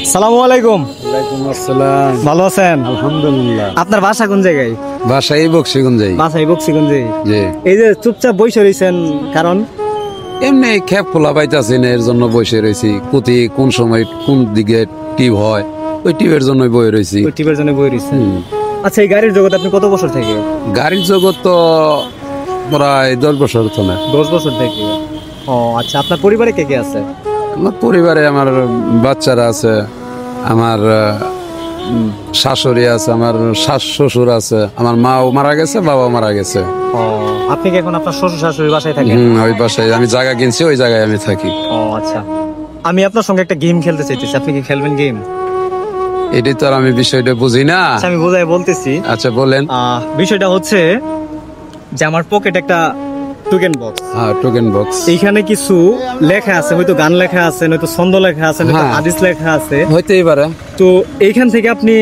সালামু আলাইকুম। ওয়ালাইকুম আসসালাম। ভালো আছেন? আলহামদুলিল্লাহ। আপনার বাসা কোন জায়গায়? বাসায় বক্সিগঞ্জে। বাসাই বক্সিগঞ্জে। জি। এই যে চুপচাপ বসে রয়েছেন কারণ? এমনি খেপ খোলা পাইতাছি না, এর জন্য বসে রয়েছি। কোন সময় কোন দিকে টিপ হয় ওই টিপের জন্য বসে রয়েছি। ওই টিপের জন্য বই রয়েছেন। আচ্ছা, এই গাড়ির জগতে আপনি কত বছর থেকে? গাড়ির জগৎ তো প্রায় 10 বছর তো না। 10 বছর থেকে। ও আচ্ছা, আপনার পরিবারে কে কে আছে? আমার পরিবারে আমার বাচ্চারা আছে, আমার শাশুড়ি আছে, আমার শ্বশুর আছে, আমার মাও মারা গেছে, বাবাও মারা গেছে। ও, আপনি কি এখন আপনার শ্বশুর শাশুড়ির বাসায় থাকেন? ওই বাসায় আমি জায়গা কিনছি, ওই জায়গায় আমি থাকি। ও আচ্ছা, আমি আপনার সঙ্গে একটা গেম খেলতে চাইতেছি, আপনি কি খেলবেন গেম? এটাই তো আর আমি বিষয়টা বুঝি না। আচ্ছা, আমি বোঝাই বলতেছি। আচ্ছা বলেন। বিষয়টা হচ্ছে যে আমার পকেট একটা টোকেন বক্স। হ্যাঁ, টোকেন বক্স। এইখানে কিছু লেখা আছে, হয়তো গান লেখা আছে, নয়তো ছন্দ লেখা আছে, নয়তো হ্যাঁ। হাদিস লেখা আছে। হইতেই পারে। তো এইখান থেকে আপনি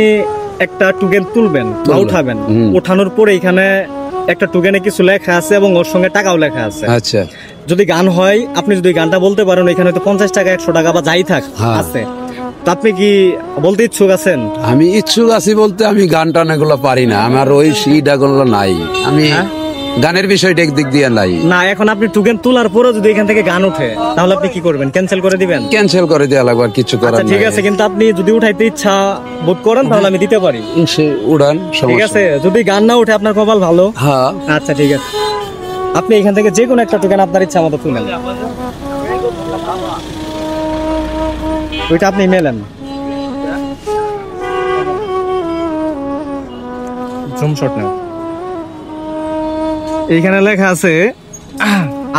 একটা টোকেন তুলবেন বা উঠাবেন। ওঠানোর পরে এখানে একটা টোকেনে কিছু লেখা আছে এবং ওর সঙ্গে টাকাও লেখা আছে। আচ্ছা, যদি গান হয়, আপনি যদি গানটা বলতে পারেন, এখানে হয়তো 50 টাকা 100 টাকা বা যাই থাক হ্যাঁ। আছে। তো আপনি কি বলতে ইচ্ছুক আছেন? আমি ইচ্ছুক আছি বলতে আমি গান টান এগুলো পারি না, আমার ওই সিডা গুলো নাই। আমি গানের বিষয়টা একদিক দিয়ে নাই। না, এখন আপনি টোকেন তোলার পরে যদি এখান থেকে গান ওঠে তাহলে আপনি কি করবেন? ক্যান্সেল করে দিবেন? ক্যান্সেল করে দেওয়া লাগবে, আর কিছু করার আচ্ছা ঠিক আছে, কিন্তু আপনি যদি উঠাইতে ইচ্ছা বোধ করেন তাহলে আমি দিতে পারি। উড়ান, ঠিক আছে, যদি গান না উঠে আপনার কপাল ভালো। হ্যাঁ আচ্ছা ঠিক আছে, আপনি এখান থেকে যে কোনো একটা টোকেন আপনার ইচ্ছা মতো তুলেন। ওইটা আপনি মেলেন। জুম শট নাও। এইখানে লেখা আছে,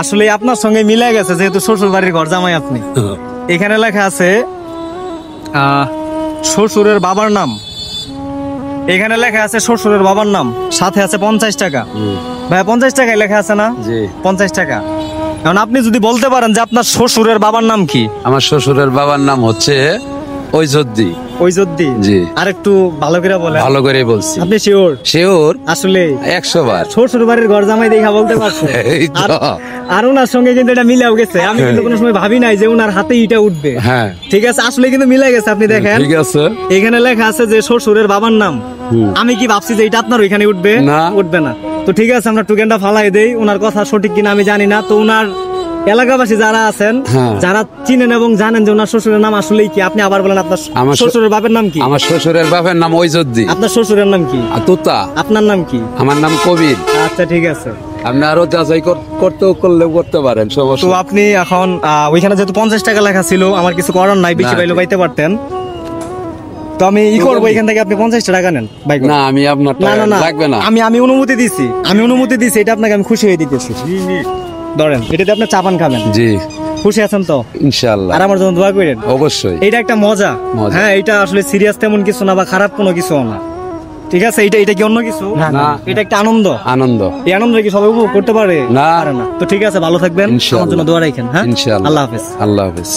আসলে আপনার সঙ্গে মিলে গেছে যেহেতু শ্বশুর বাড়ির ঘর জামাই আপনি। এখানে লেখা আছে শ্বশুরের বাবার নাম। এখানে লেখা আছে শ্বশুরের বাবার নাম, সাথে আছে 50 টাকা। ভাই 50 টাকায় লেখা আছে না? জি। 50 টাকা। এখন আপনি যদি বলতে পারেন যে আপনার শ্বশুরের বাবার নাম কি? আমার শ্বশুরের বাবার নাম হচ্ছে ওইজদ্দি। ওইজদ্দি? জি। আর একটু ভালো করে বলেন। ভালো করে বলছি। আপনি শিওর? শিওর, আসলে 100 বার। শ্বশুর বাড়ির ঘর জামাই দেখা বলতে পারছেন। এই তো। আর ওনার সঙ্গে কিন্তু এটা মিলেও গেছে। আমি কিন্তু কোনো সময় ভাবি নাই যে ওনার হাতে এটা উঠবে। হ্যাঁ ঠিক আছে, আসলে কিন্তু মিলে গেছে। আপনি দেখেন, ঠিক আছে। এখানে লেখা আছে যে শ্বশুরের বাবার নাম। আমি কি ভাবছি যে এটা আপনার ওইখানে উঠবে? না, উঠবে না। তো ঠিক আছে, আমরা টোকেনটা ফালাই দেই। ওনার কথা সঠিক কিনা আমি জানি না। তো ওনার এলাকাবাসী যারা আছেন, যারা চিনেন এবং জানেন যে ওনার শ্বশুরের নাম আসলেই কি, আপনি আবার বলেন আপনার শ্বশুরের বাপের নাম কি? আমার শ্বশুরের বাপের নাম ওইজদ্দি। আপনার শ্বশুরের নাম কি? তোতা। আপনার নাম কি? আমার নাম কবির। আচ্ছা ঠিক আছে, আপনি আরো যাচাই করলেও করতে পারেন, তো সমস্যা। আপনি এখন ওইখানে যেহেতু 50 টাকা লেখা ছিল, আমার কিছু করার নাই, বেশি পাইলেও পাইতে পারতেন। তো আমি করবো, এখান থেকে আপনি 50 টাকা নেন। না, আমি আপনার লাগবে না। আমি অনুমতি দিছি, এটা আপনাকে আমি খুশি হয়ে দিতেছি। ধরেন, এটাতে আপনি চা পান খাবেন। জি। খুশি আছেন তো? ইনশাআল্লাহ। আর আমার জন্য দোয়া করেন। অবশ্যই। এটা একটা মজা। হ্যাঁ, এটা আসলে সিরিয়াস তেমন কিছু না বা খারাপ কোনো কিছু না। ঠিক আছে, এটা কি অন্য কিছু না, এটা একটা আনন্দ। এই আনন্দ কি সবাই উপভোগ করতে পারে? না। তো ঠিক আছে, ভালো থাকবেন, আমার জন্য দোয়া রাখেন। হ্যাঁ, ইনশাআল্লাহ। আল্লাহ হাফেজ। আল্লাহ হাফেজ।